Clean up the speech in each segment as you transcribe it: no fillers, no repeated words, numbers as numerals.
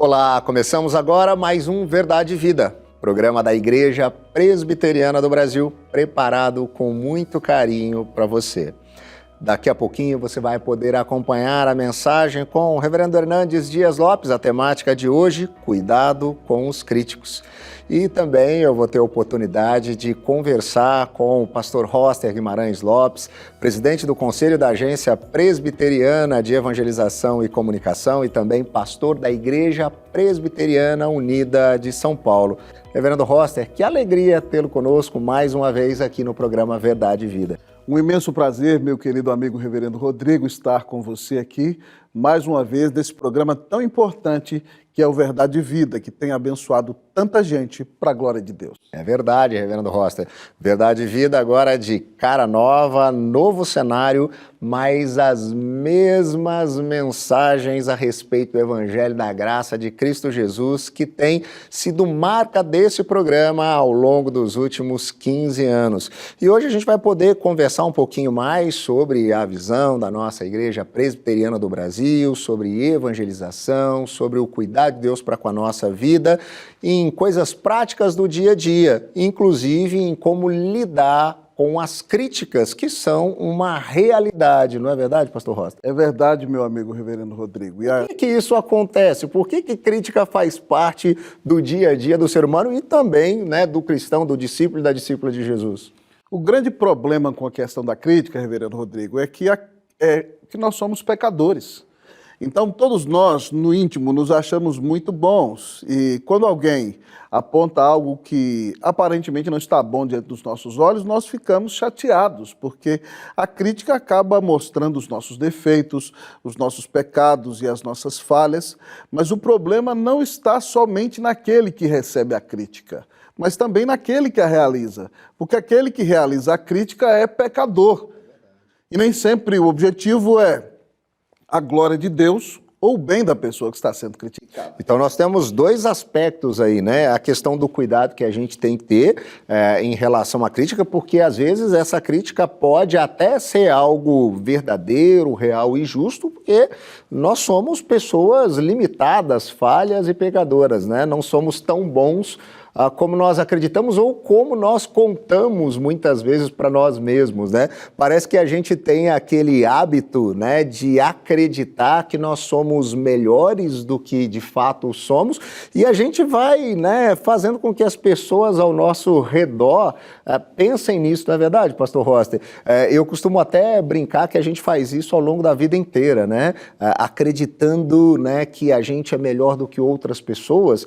Olá, começamos agora mais um Verdade e Vida, programa da Igreja Presbiteriana do Brasil, preparado com muito carinho para você. Daqui a pouquinho você vai poder acompanhar a mensagem com o Reverendo Hernandes Dias Lopes, a temática de hoje, cuidado com os críticos. E também eu vou ter a oportunidade de conversar com o pastor Roster Guimarães Lopes, presidente do Conselho da Agência Presbiteriana de Evangelização e Comunicação e também pastor da Igreja Presbiteriana Unida de São Paulo. Reverendo Roster, que alegria tê-lo conosco mais uma vez aqui no programa Verdade e Vida. Um imenso prazer, meu querido amigo Reverendo Rodrigo, estar com você aqui mais uma vez nesse programa tão importante que é o Verdade e Vida, que tem abençoado tanta gente para a glória de Deus. É verdade, Reverendo Roster. Verdade e Vida agora de cara nova, novo cenário, mas as mesmas mensagens a respeito do Evangelho da Graça de Cristo Jesus que tem sido marca desse programa ao longo dos últimos 15 anos. E hoje a gente vai poder conversar um pouquinho mais sobre a visão da nossa Igreja Presbiteriana do Brasil, sobre evangelização, sobre o cuidado de Deus para com a nossa vida, em coisas práticas do dia a dia, inclusive em como lidar com as críticas que são uma realidade, não é verdade, pastor Rosta? É verdade, meu amigo Reverendo Rodrigo. Por que isso acontece? Por que crítica faz parte do dia a dia do ser humano e também, do cristão, do discípulo e da discípula de Jesus? O grande problema com a questão da crítica, Reverendo Rodrigo, é que nós somos pecadores. Então, todos nós, no íntimo, nos achamos muito bons. E quando alguém aponta algo que aparentemente não está bom diante dos nossos olhos, nós ficamos chateados, porque a crítica acaba mostrando os nossos defeitos, os nossos pecados e as nossas falhas. Mas o problema não está somente naquele que recebe a crítica, mas também naquele que a realiza. Porque aquele que realiza a crítica é pecador. E nem sempre o objetivo é a glória de Deus ou o bem da pessoa que está sendo criticada. Então nós temos dois aspectos aí, A questão do cuidado que a gente tem que ter em relação à crítica, porque às vezes essa crítica pode até ser algo verdadeiro, real e justo, porque nós somos pessoas limitadas, falhas e pecadoras, Não somos tão bons como nós acreditamos ou como nós contamos muitas vezes para nós mesmos, Parece que a gente tem aquele hábito, de acreditar que nós somos melhores do que de fato somos e a gente vai, fazendo com que as pessoas ao nosso redor pensem nisso, não é verdade, pastor Roster? Eu costumo até brincar que a gente faz isso ao longo da vida inteira, acreditando, que a gente é melhor do que outras pessoas,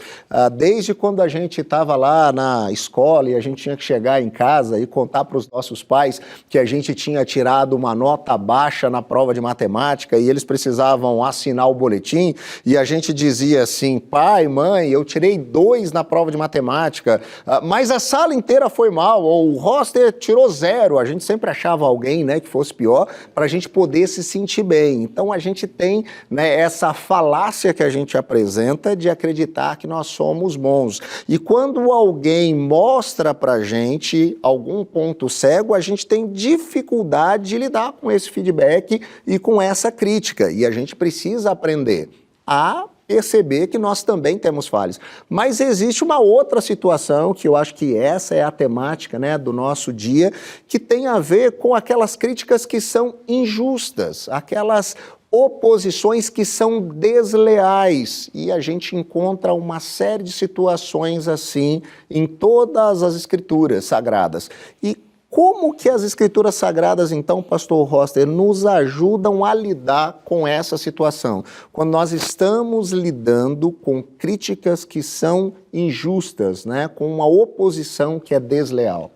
desde quando a gente estava lá na escola e a gente tinha que chegar em casa e contar para os nossos pais que a gente tinha tirado uma nota baixa na prova de matemática e eles precisavam assinar o boletim e a gente dizia assim, pai, mãe, eu tirei 2 na prova de matemática, mas a sala inteira foi mal, ou o Roster tirou 0, a gente sempre achava alguém, que fosse pior, para a gente poder se sentir bem. Então a gente tem, essa falácia que a gente apresenta de acreditar que nós somos bons. E quando alguém mostra pra gente algum ponto cego, a gente tem dificuldade de lidar com esse feedback e com essa crítica. E a gente precisa aprender a perceber que nós também temos falhas. Mas existe uma outra situação, que eu acho que essa é a temática, do nosso dia, que tem a ver com aquelas críticas que são injustas, aquelas oposições que são desleais, e a gente encontra uma série de situações assim em todas as escrituras sagradas. E como que as escrituras sagradas, então, pastor Roster, nos ajudam a lidar com essa situação? Quando nós estamos lidando com críticas que são injustas, com uma oposição que é desleal.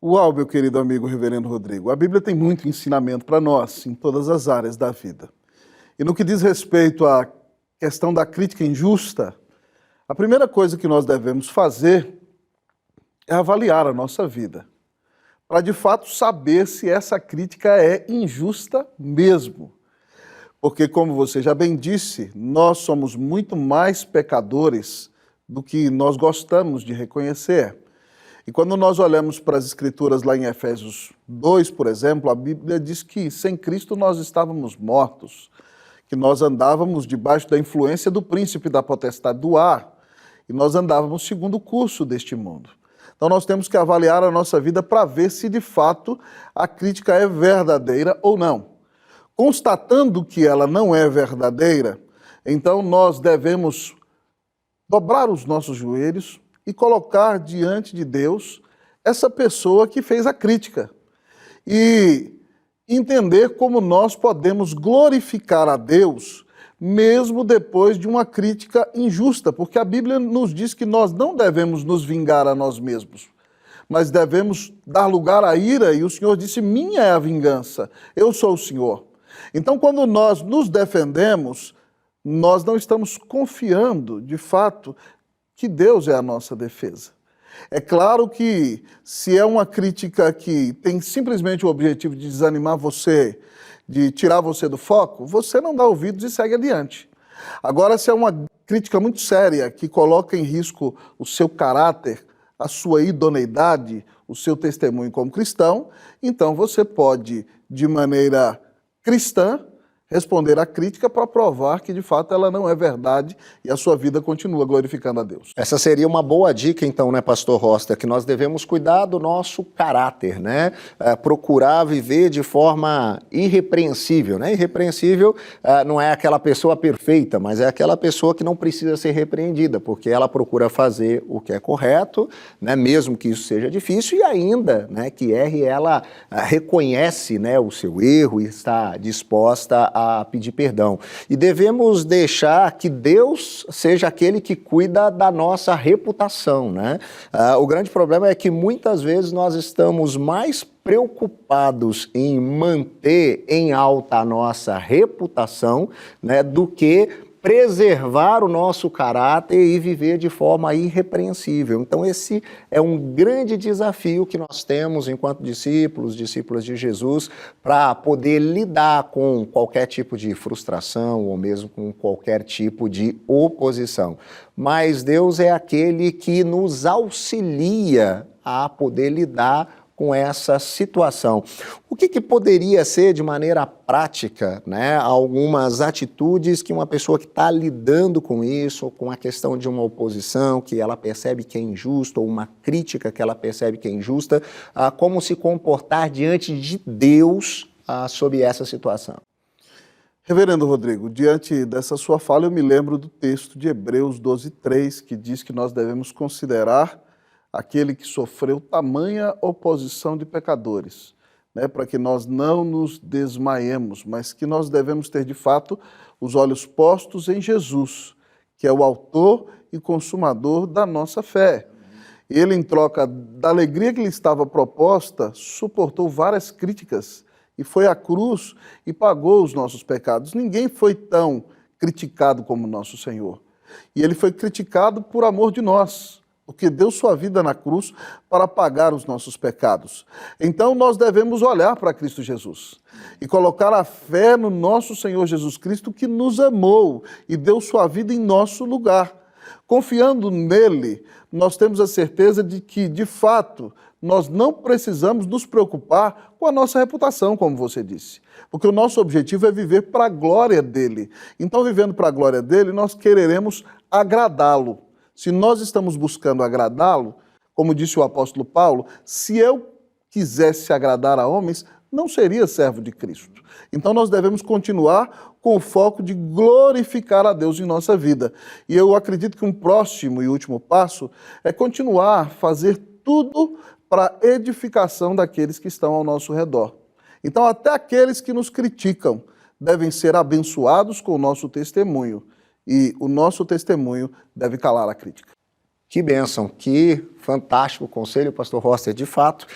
Uau, meu querido amigo Reverendo Rodrigo, a Bíblia tem muito ensinamento para nós em todas as áreas da vida. E no que diz respeito à questão da crítica injusta, a primeira coisa que nós devemos fazer é avaliar a nossa vida, para de fato saber se essa crítica é injusta mesmo. Porque, como você já bem disse, nós somos muito mais pecadores do que nós gostamos de reconhecer. E quando nós olhamos para as Escrituras lá em Efésios 2, por exemplo, a Bíblia diz que sem Cristo nós estávamos mortos, que nós andávamos debaixo da influência do príncipe da potestade do ar, e nós andávamos segundo o curso deste mundo. Então nós temos que avaliar a nossa vida para ver se de fato a crítica é verdadeira ou não. Constatando que ela não é verdadeira, então nós devemos dobrar os nossos joelhos e colocar diante de Deus essa pessoa que fez a crítica. E entender como nós podemos glorificar a Deus mesmo depois de uma crítica injusta, porque a Bíblia nos diz que nós não devemos nos vingar a nós mesmos, mas devemos dar lugar à ira, e o Senhor disse: minha é a vingança, eu sou o Senhor. Então, quando nós nos defendemos, nós não estamos confiando, de fato, que Deus é a nossa defesa. É claro que, se é uma crítica que tem simplesmente o objetivo de desanimar você, de tirar você do foco, você não dá ouvidos e segue adiante. Agora, se é uma crítica muito séria, que coloca em risco o seu caráter, a sua idoneidade, o seu testemunho como cristão, então você pode, de maneira cristã, responder à crítica para provar que, de fato, ela não é verdade e a sua vida continua glorificando a Deus. Essa seria uma boa dica, então, né, pastor Roster, que nós devemos cuidar do nosso caráter, né? Procurar viver de forma irrepreensível, né? Irrepreensível não é aquela pessoa perfeita, mas é aquela pessoa que não precisa ser repreendida, porque ela procura fazer o que é correto, né, mesmo que isso seja difícil, e ainda, né, que erre, ela reconhece, né, o seu erro e está disposta a pedir perdão. E devemos deixar que Deus seja aquele que cuida da nossa reputação, né? O grande problema é que muitas vezes nós estamos mais preocupados em manter em alta a nossa reputação, né, do que preservar o nosso caráter e viver de forma irrepreensível. Então esse é um grande desafio que nós temos enquanto discípulos de Jesus, para poder lidar com qualquer tipo de frustração ou mesmo com qualquer tipo de oposição. Mas Deus é aquele que nos auxilia a poder lidar com essa situação. O que poderia ser, de maneira prática, né, algumas atitudes que uma pessoa que está lidando com isso, com a questão de uma oposição que ela percebe que é injusta, ou uma crítica que ela percebe que é injusta, como se comportar diante de Deus sobre essa situação? Reverendo Rodrigo, diante dessa sua fala, eu me lembro do texto de Hebreus 12:3, que diz que nós devemos considerar aquele que sofreu tamanha oposição de pecadores, né, para que nós não nos desmaiemos, mas que nós devemos ter, de fato, os olhos postos em Jesus, que é o autor e consumador da nossa fé. Ele, em troca da alegria que lhe estava proposta, suportou várias críticas e foi à cruz e pagou os nossos pecados. Ninguém foi tão criticado como nosso Senhor. E ele foi criticado por amor de nós, porque deu sua vida na cruz para pagar os nossos pecados. Então nós devemos olhar para Cristo Jesus e colocar a fé no nosso Senhor Jesus Cristo, que nos amou e deu sua vida em nosso lugar. Confiando nele, nós temos a certeza de que, de fato, nós não precisamos nos preocupar com a nossa reputação, como você disse, porque o nosso objetivo é viver para a glória dele. Então, vivendo para a glória dele, nós quereremos agradá-lo. Se nós estamos buscando agradá-lo, como disse o apóstolo Paulo, se eu quisesse agradar a homens, não seria servo de Cristo. Então nós devemos continuar com o foco de glorificar a Deus em nossa vida. E eu acredito que um próximo e último passo é continuar a fazer tudo para a edificação daqueles que estão ao nosso redor. Então até aqueles que nos criticam devem ser abençoados com o nosso testemunho. E o nosso testemunho deve calar a crítica. Que bênção, que fantástico conselho, pastor Roster. De fato,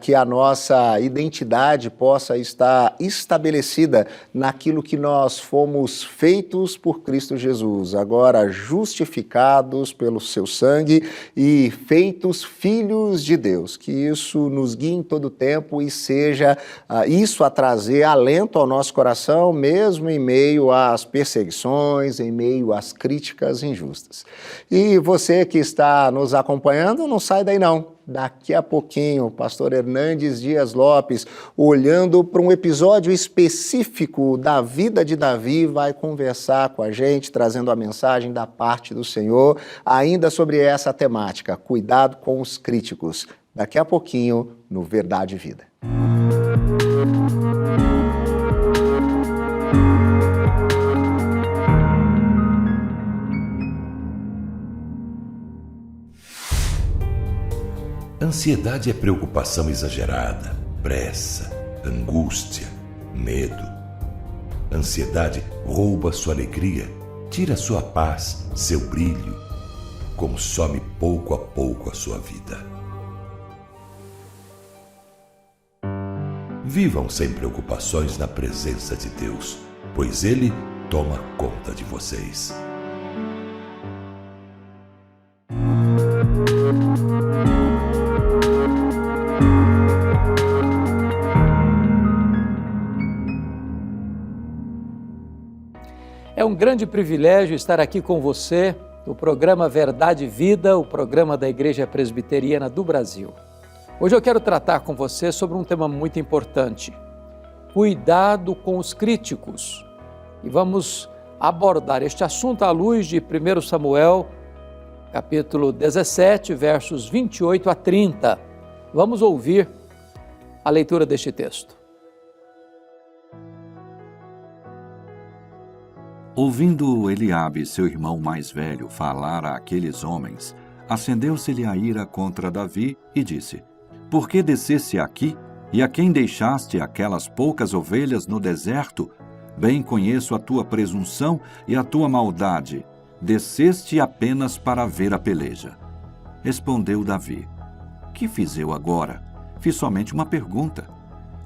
que a nossa identidade possa estar estabelecida naquilo que nós fomos feitos por Cristo Jesus, agora justificados pelo seu sangue e feitos filhos de Deus. Que isso nos guie em todo o tempo e seja isso a trazer alento ao nosso coração, mesmo em meio às perseguições, em meio às críticas injustas. E você que está nos acompanhando, não sai daí não. Daqui a pouquinho, o pastor Hernandes Dias Lopes, olhando para um episódio específico da vida de Davi, vai conversar com a gente, trazendo a mensagem da parte do Senhor, ainda sobre essa temática, cuidado com os críticos. Daqui a pouquinho, no Verdade e Vida. Ansiedade é preocupação exagerada, pressa, angústia, medo. Ansiedade rouba sua alegria, tira sua paz, seu brilho, consome pouco a pouco a sua vida. Vivam sem preocupações na presença de Deus, pois Ele toma conta de vocês. É um grande privilégio estar aqui com você no programa Verdade e Vida, o programa da Igreja Presbiteriana do Brasil. Hoje eu quero tratar com você sobre um tema muito importante, cuidado com os críticos. E vamos abordar este assunto à luz de 1 Samuel, capítulo 17, versos 28 a 30. Vamos ouvir a leitura deste texto. Ouvindo Eliabe, seu irmão mais velho, falar àqueles homens, acendeu-se-lhe a ira contra Davi e disse: Por que descesse aqui, e a quem deixaste aquelas poucas ovelhas no deserto? Bem conheço a tua presunção e a tua maldade. Desceste apenas para ver a peleja. Respondeu Davi: Que fiz eu agora? Fiz somente uma pergunta.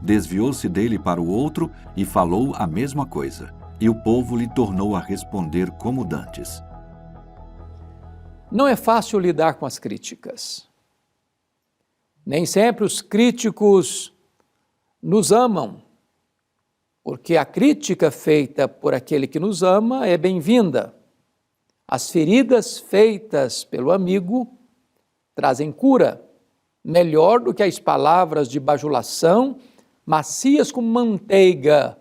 Desviou-se dele para o outro e falou a mesma coisa. E o povo lhe tornou a responder como dantes. Não é fácil lidar com as críticas. Nem sempre os críticos nos amam, porque a crítica feita por aquele que nos ama é bem-vinda. As feridas feitas pelo amigo trazem cura, melhor do que as palavras de bajulação, macias como manteiga,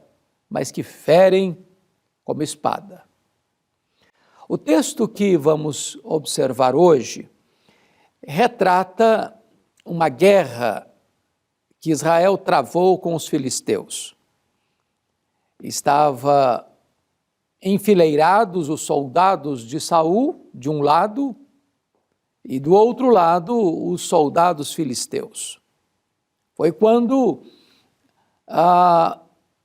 mas que ferem como espada. O texto que vamos observar hoje retrata uma guerra que Israel travou com os filisteus. Estava enfileirados os soldados de Saul, de um lado, e do outro lado os soldados filisteus. Foi quando,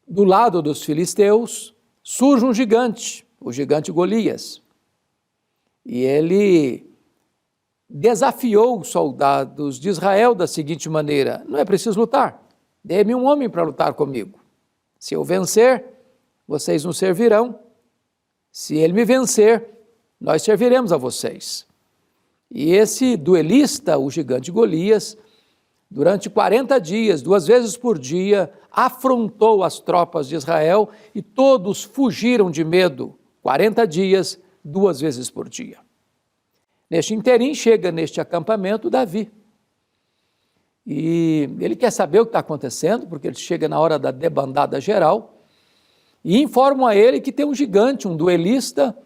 do lado dos filisteus, surge um gigante, o gigante Golias. E ele desafiou os soldados de Israel da seguinte maneira: não é preciso lutar, dê-me um homem para lutar comigo. Se eu vencer, vocês nos servirão. Se ele me vencer, nós serviremos a vocês. E esse duelista, o gigante Golias, durante 40 dias, 2 vezes por dia, afrontou as tropas de Israel e todos fugiram de medo, 40 dias, 2 vezes por dia. Neste interim, chega neste acampamento Davi. E ele quer saber o que está acontecendo, porque ele chega na hora da debandada geral, e informam a ele que tem um gigante, um duelista,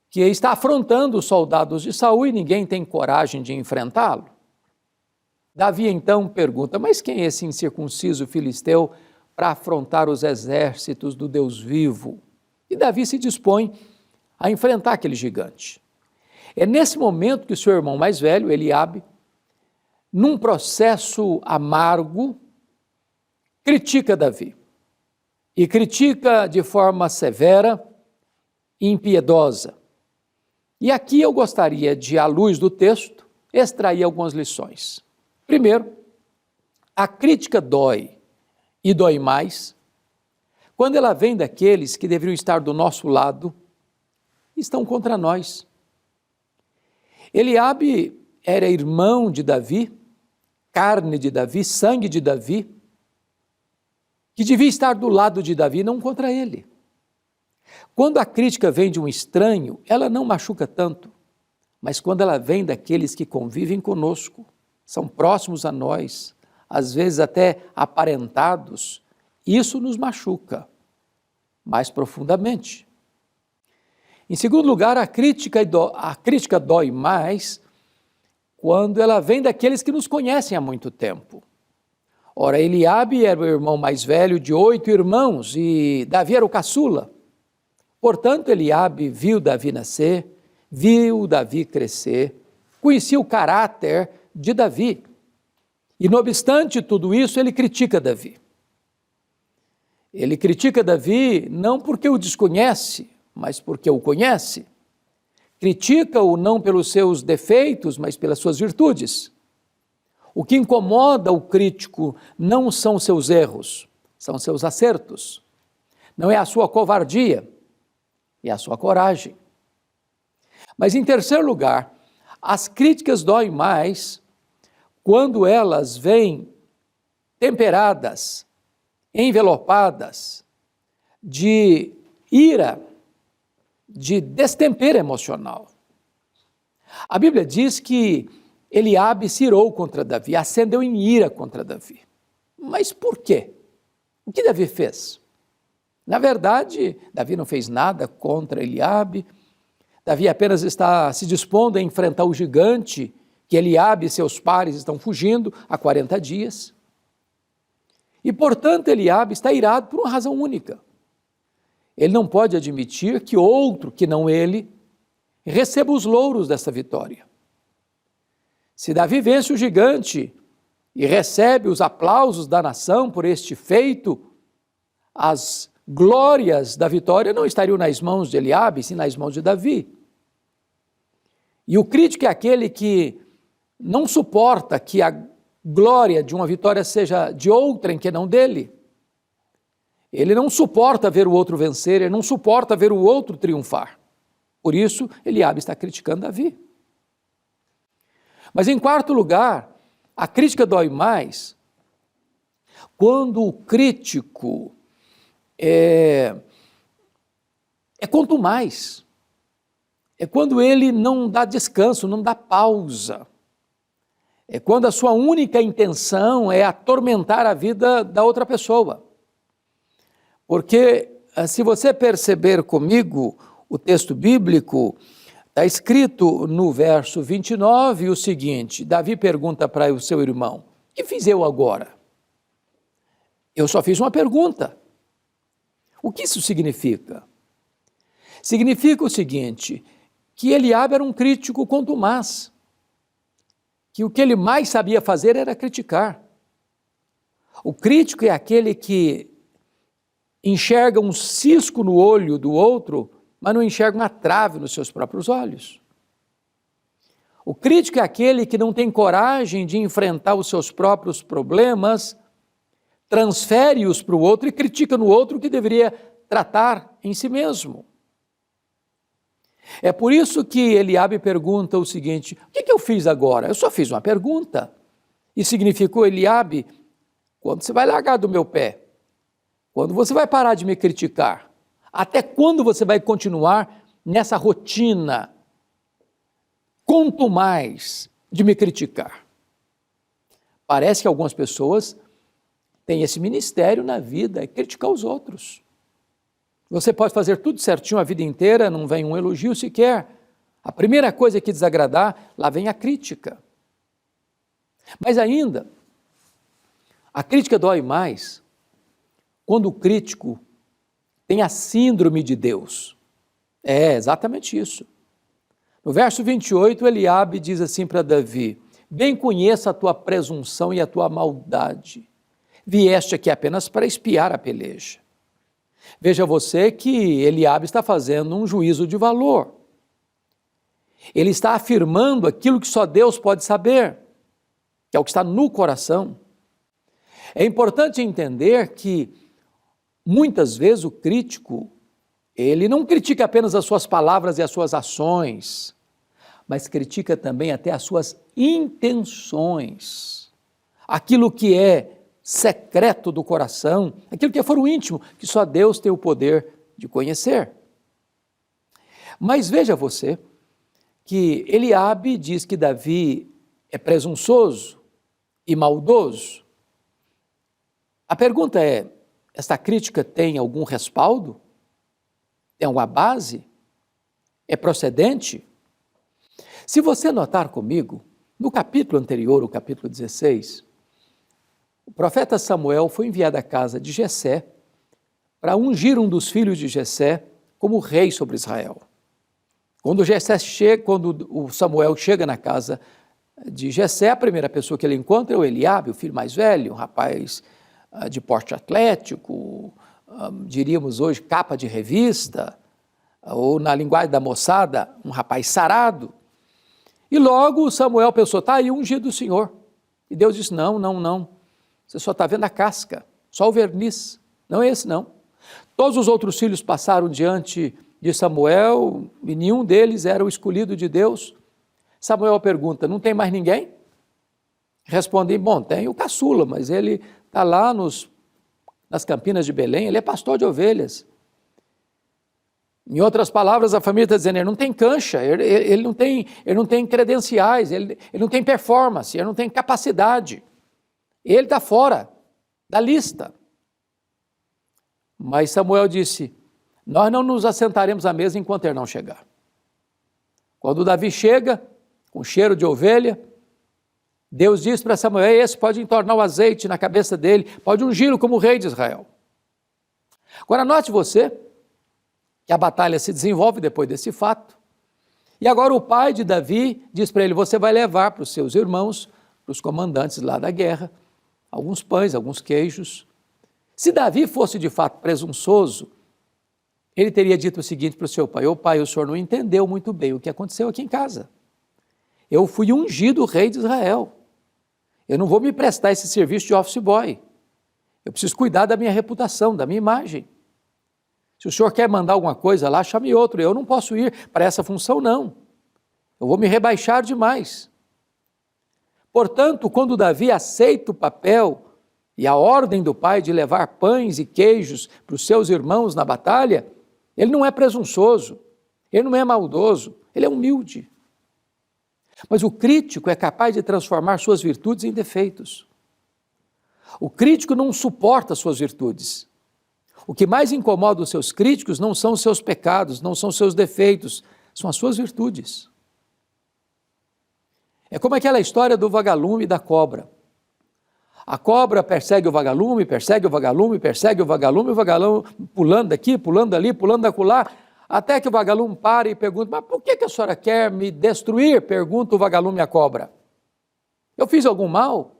que está afrontando os soldados de Saul e ninguém tem coragem de enfrentá-lo. Davi então pergunta: mas quem é esse incircunciso filisteu para afrontar os exércitos do Deus vivo? E Davi se dispõe a enfrentar aquele gigante. É nesse momento que o seu irmão mais velho, Eliabe, num processo amargo, critica Davi. E critica de forma severa e impiedosa. E aqui eu gostaria de, à luz do texto, extrair algumas lições. Primeiro, a crítica dói, e dói mais, quando ela vem daqueles que deveriam estar do nosso lado e estão contra nós. Eliabe era irmão de Davi, carne de Davi, sangue de Davi, que devia estar do lado de Davi, não contra ele. Quando a crítica vem de um estranho, ela não machuca tanto, mas quando ela vem daqueles que convivem conosco, são próximos a nós, às vezes até aparentados, isso nos machuca mais profundamente. Em segundo lugar, a crítica dói mais quando ela vem daqueles que nos conhecem há muito tempo. Ora, Eliabe era o irmão mais velho de 8 irmãos e Davi era o caçula. Portanto, Eliabe viu Davi nascer, viu Davi crescer, conhecia o caráter de Davi. E, não obstante tudo isso, ele critica Davi. Ele critica Davi não porque o desconhece, mas porque o conhece. Critica-o não pelos seus defeitos, mas pelas suas virtudes. O que incomoda o crítico não são seus erros, são seus acertos. Não é a sua covardia, é a sua coragem. Mas, em terceiro lugar, as críticas doem mais quando elas vêm temperadas, envelopadas de ira, de destempero emocional. A Bíblia diz que Eliabe se irou contra Davi, acendeu em ira contra Davi. Mas por quê? O que Davi fez? Na verdade, Davi não fez nada contra Eliabe. Davi apenas está se dispondo a enfrentar o gigante que Eliabe e seus pares estão fugindo há 40 dias. E, portanto, Eliabe está irado por uma razão única. Ele não pode admitir que outro, que não ele, receba os louros dessa vitória. Se Davi vence o gigante e recebe os aplausos da nação por este feito, as glórias da vitória não estariam nas mãos de Eliabe, sim nas mãos de Davi. E o crítico é aquele que não suporta que a glória de uma vitória seja de outrem que não dele. Ele não suporta ver o outro vencer, ele não suporta ver o outro triunfar. Por isso, Eliabe está criticando Davi. Mas, em quarto lugar, a crítica dói mais quando o crítico é contumaz. É quando ele não dá descanso, não dá pausa. É quando a sua única intenção é atormentar a vida da outra pessoa. Porque, se você perceber comigo o texto bíblico, está escrito no verso 29 o seguinte: Davi pergunta para o seu irmão: o que fiz eu agora? Eu só fiz uma pergunta. O que isso significa? Significa o seguinte, que Eliabe era um crítico contumaz, que o que ele mais sabia fazer era criticar. O crítico é aquele que enxerga um cisco no olho do outro, mas não enxerga uma trave nos seus próprios olhos. O crítico é aquele que não tem coragem de enfrentar os seus próprios problemas, transfere-os para o outro e critica no outro o que deveria tratar em si mesmo. É por isso que Eliabe pergunta o seguinte: o que eu fiz agora? Eu só fiz uma pergunta. E significou, Eliabe, quando você vai largar do meu pé? Quando você vai parar de me criticar? Até quando você vai continuar nessa rotina contumaz de me criticar? Parece que algumas pessoas têm esse ministério na vida, é criticar os outros. Você pode fazer tudo certinho a vida inteira, não vem um elogio sequer. A primeira coisa que desagradar, lá vem a crítica. Mas ainda, a crítica dói mais quando o crítico tem a síndrome de Deus. É exatamente isso. No verso 28, Eliabe diz assim para Davi: bem conheço a tua presunção e a tua maldade. Vieste aqui apenas para espiar a peleja. Veja você que Eliabe está fazendo um juízo de valor. Ele está afirmando aquilo que só Deus pode saber, que é o que está no coração. É importante entender que muitas vezes o crítico, ele não critica apenas as suas palavras e as suas ações, mas critica também até as suas intenções. Aquilo que é secreto do coração, aquilo que é foro íntimo, que só Deus tem o poder de conhecer. Mas veja você que Eliabe diz que Davi é presunçoso e maldoso. A pergunta é, esta crítica tem algum respaldo? Tem alguma base? É procedente? Se você notar comigo, no capítulo anterior, o capítulo 16, o profeta Samuel foi enviado à casa de Jessé para ungir um dos filhos de Jessé como rei sobre Israel. Quando o Samuel chega na casa de Jessé, a primeira pessoa que ele encontra é o Eliabe, o filho mais velho, um rapaz de porte atlético, diríamos hoje capa de revista, ou na linguagem da moçada, um rapaz sarado. E logo Samuel pensou, está aí o ungido do Senhor. E Deus disse, não, você só está vendo a casca, só o verniz, não é esse não. Todos os outros filhos passaram diante de Samuel e nenhum deles era o escolhido de Deus. Samuel pergunta, não tem mais ninguém? Respondem, bom, tem o caçula, mas ele está lá nas campinas de Belém, ele é pastor de ovelhas. Em outras palavras, a família está dizendo, ele não tem cancha, ele não tem credenciais, ele não tem performance, ele não tem capacidade. Ele está fora da lista. Mas Samuel disse, nós não nos assentaremos à mesa enquanto ele não chegar. Quando Davi chega, com cheiro de ovelha, Deus diz para Samuel, esse pode entornar o azeite na cabeça dele, pode ungí-lo como rei de Israel. Agora note você, que a batalha se desenvolve depois desse fato, e agora o pai de Davi diz para ele, você vai levar para os seus irmãos, para os comandantes lá da guerra, alguns pães, alguns queijos. Se Davi fosse de fato presunçoso, ele teria dito o seguinte para o seu pai, pai, o senhor não entendeu muito bem o que aconteceu aqui em casa. Eu fui ungido rei de Israel. Eu não vou me prestar esse serviço de office boy. Eu preciso cuidar da minha reputação, da minha imagem. Se o senhor quer mandar alguma coisa lá, chame outro. Eu não posso ir para essa função, não. Eu vou me rebaixar demais. Portanto, quando Davi aceita o papel e a ordem do pai de levar pães e queijos para os seus irmãos na batalha, ele não é presunçoso, ele não é maldoso, ele é humilde. Mas o crítico é capaz de transformar suas virtudes em defeitos. O crítico não suporta suas virtudes. O que mais incomoda os seus críticos não são os seus pecados, não são os seus defeitos, são as suas virtudes. É como aquela história do vagalume e da cobra. A cobra persegue o vagalume, persegue o vagalume, persegue o vagalume pulando daqui, pulando ali, pulando acolá, até que o vagalume para e pergunta, mas por que a senhora quer me destruir? Pergunta o vagalume à cobra. Eu fiz algum mal?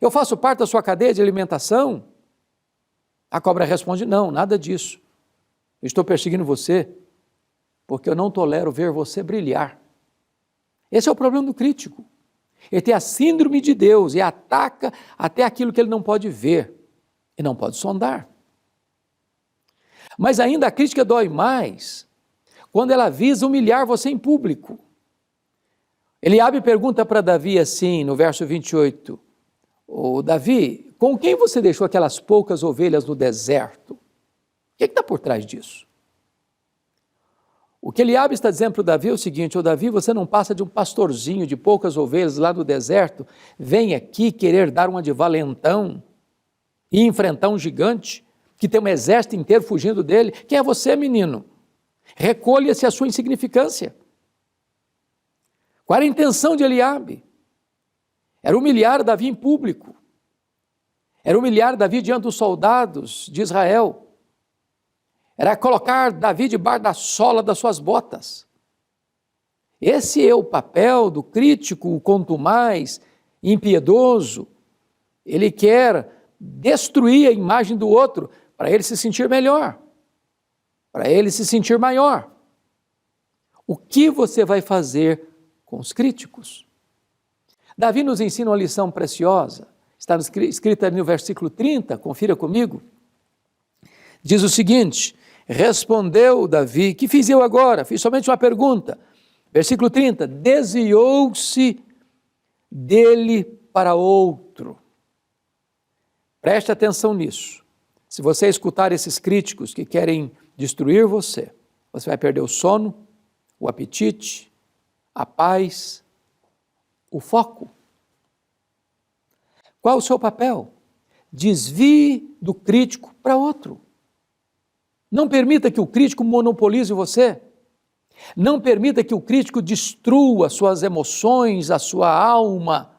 Eu faço parte da sua cadeia de alimentação? A cobra responde, não, nada disso. Eu estou perseguindo você porque eu não tolero ver você brilhar. Esse é o problema do crítico. Ele tem a síndrome de Deus e ataca até aquilo que ele não pode ver e não pode sondar. Mas ainda a crítica dói mais quando ela visa humilhar você em público. Eliabe pergunta para Davi assim, no verso 28, Davi, com quem você deixou aquelas poucas ovelhas no deserto? O que está por trás disso? O que Eliabe está dizendo para o Davi é o seguinte, Davi, você não passa de um pastorzinho de poucas ovelhas lá no deserto, vem aqui querer dar uma de valentão e enfrentar um gigante que tem um exército inteiro fugindo dele. Quem é você, menino? Recolha-se a sua insignificância. Qual era a intenção de Eliabe? Era humilhar Davi em público. Era humilhar Davi diante dos soldados de Israel. Era colocar Davi debaixo da sola das suas botas. Esse é o papel do crítico, o contumaz, impiedoso. Ele quer destruir a imagem do outro para ele se sentir melhor, para ele se sentir maior. O que você vai fazer com os críticos? Davi nos ensina uma lição preciosa, está escrita ali no versículo 30, confira comigo. Diz o seguinte, respondeu Davi, que fiz eu agora? Fiz somente uma pergunta. Versículo 30, desviou-se dele para outro. Preste atenção nisso. Se você escutar esses críticos que querem destruir você, você vai perder o sono, o apetite, a paz, o foco. Qual o seu papel? Desvie do crítico para outro. Não permita que o crítico monopolize você. Não permita que o crítico destrua suas emoções, a sua alma.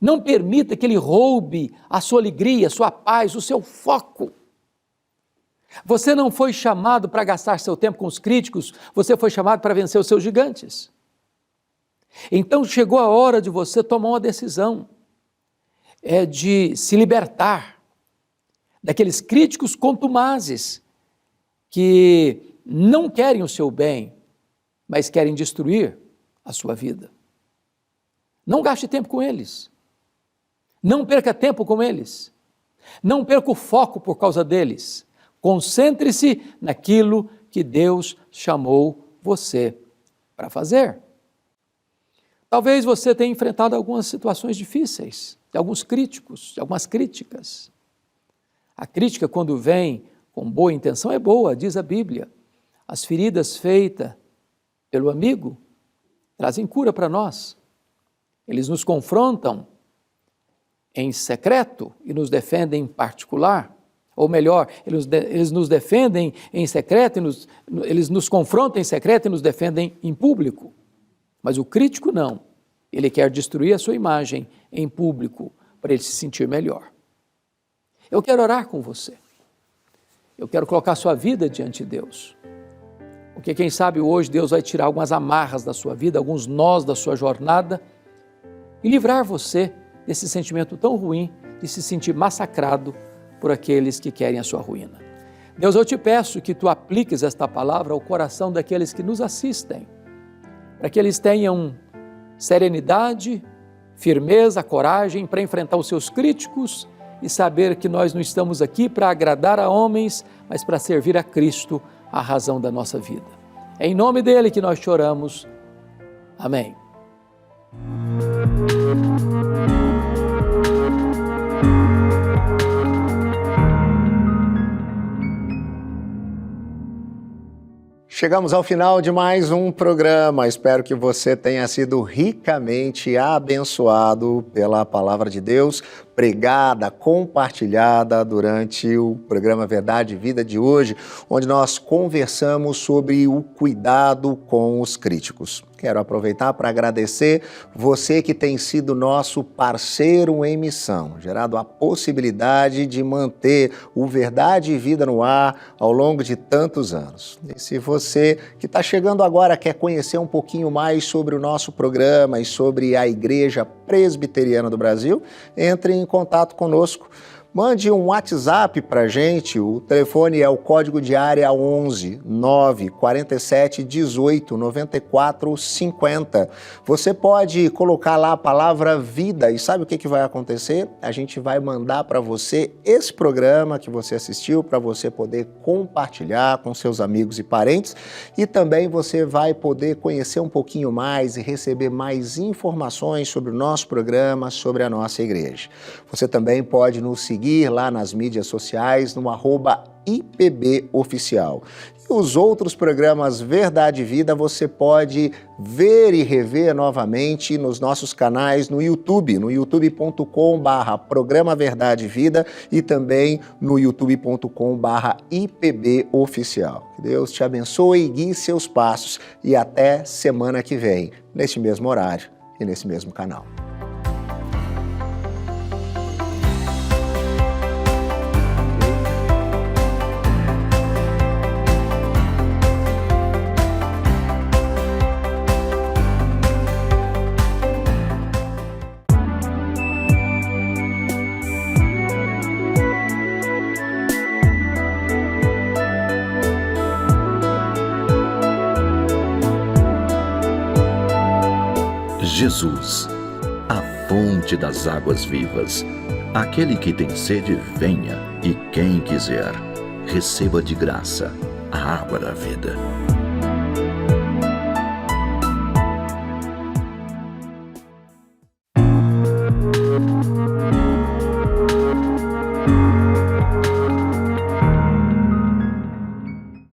Não permita que ele roube a sua alegria, a sua paz, o seu foco. Você não foi chamado para gastar seu tempo com os críticos, você foi chamado para vencer os seus gigantes. Então chegou a hora de você tomar uma decisão, de se libertar daqueles críticos contumazes que não querem o seu bem, mas querem destruir a sua vida. Não gaste tempo com eles. Não perca tempo com eles. Não perca o foco por causa deles. Concentre-se naquilo que Deus chamou você para fazer. Talvez você tenha enfrentado algumas situações difíceis, de alguns críticos, de algumas críticas. A crítica, quando vem com boa intenção, é boa, diz a Bíblia. As feridas feitas pelo amigo trazem cura para nós. Eles nos confrontam em secreto e nos defendem em particular. Ou melhor, eles nos defendem em secreto, eles nos confrontam em secreto e nos defendem em público. Mas o crítico não. Ele quer destruir a sua imagem em público para ele se sentir melhor. Eu quero orar com você. Eu quero colocar a sua vida diante de Deus. Porque quem sabe hoje Deus vai tirar algumas amarras da sua vida, alguns nós da sua jornada e livrar você desse sentimento tão ruim de se sentir massacrado por aqueles que querem a sua ruína. Deus, eu te peço que tu apliques esta palavra ao coração daqueles que nos assistem, para que eles tenham serenidade, firmeza, coragem para enfrentar os seus críticos e saber que nós não estamos aqui para agradar a homens, mas para servir a Cristo, a razão da nossa vida. É em nome dele que nós te oramos. Amém. Chegamos ao final de mais um programa. Espero que você tenha sido ricamente abençoado pela palavra de Deus, pregada, compartilhada durante o programa Verdade e Vida de hoje, onde nós conversamos sobre o cuidado com os críticos. Quero aproveitar para agradecer você que tem sido nosso parceiro em missão, gerado a possibilidade de manter o Verdade e Vida no ar ao longo de tantos anos. E se você que está chegando agora quer conhecer um pouquinho mais sobre o nosso programa e sobre a Igreja Presbiteriana do Brasil, entre em contato conosco. Mande um WhatsApp para a gente, o telefone é o código de área 11 947 18 94 50. Você pode colocar lá a palavra vida e sabe o que vai acontecer? A gente vai mandar para você esse programa que você assistiu para você poder compartilhar com seus amigos e parentes e também você vai poder conhecer um pouquinho mais e receber mais informações sobre o nosso programa, sobre a nossa igreja. Você também pode nos seguir lá nas mídias sociais no @IPBOficial. E os outros programas Verdade e Vida você pode ver e rever novamente nos nossos canais no YouTube, no youtube.com/Programa Verdade e Vida e também no youtube.com/IPBOficial. Que Deus te abençoe e guie seus passos e até semana que vem, neste mesmo horário e nesse mesmo canal. Jesus, a fonte das águas vivas. Aquele que tem sede, venha, e quem quiser, receba de graça a água da vida.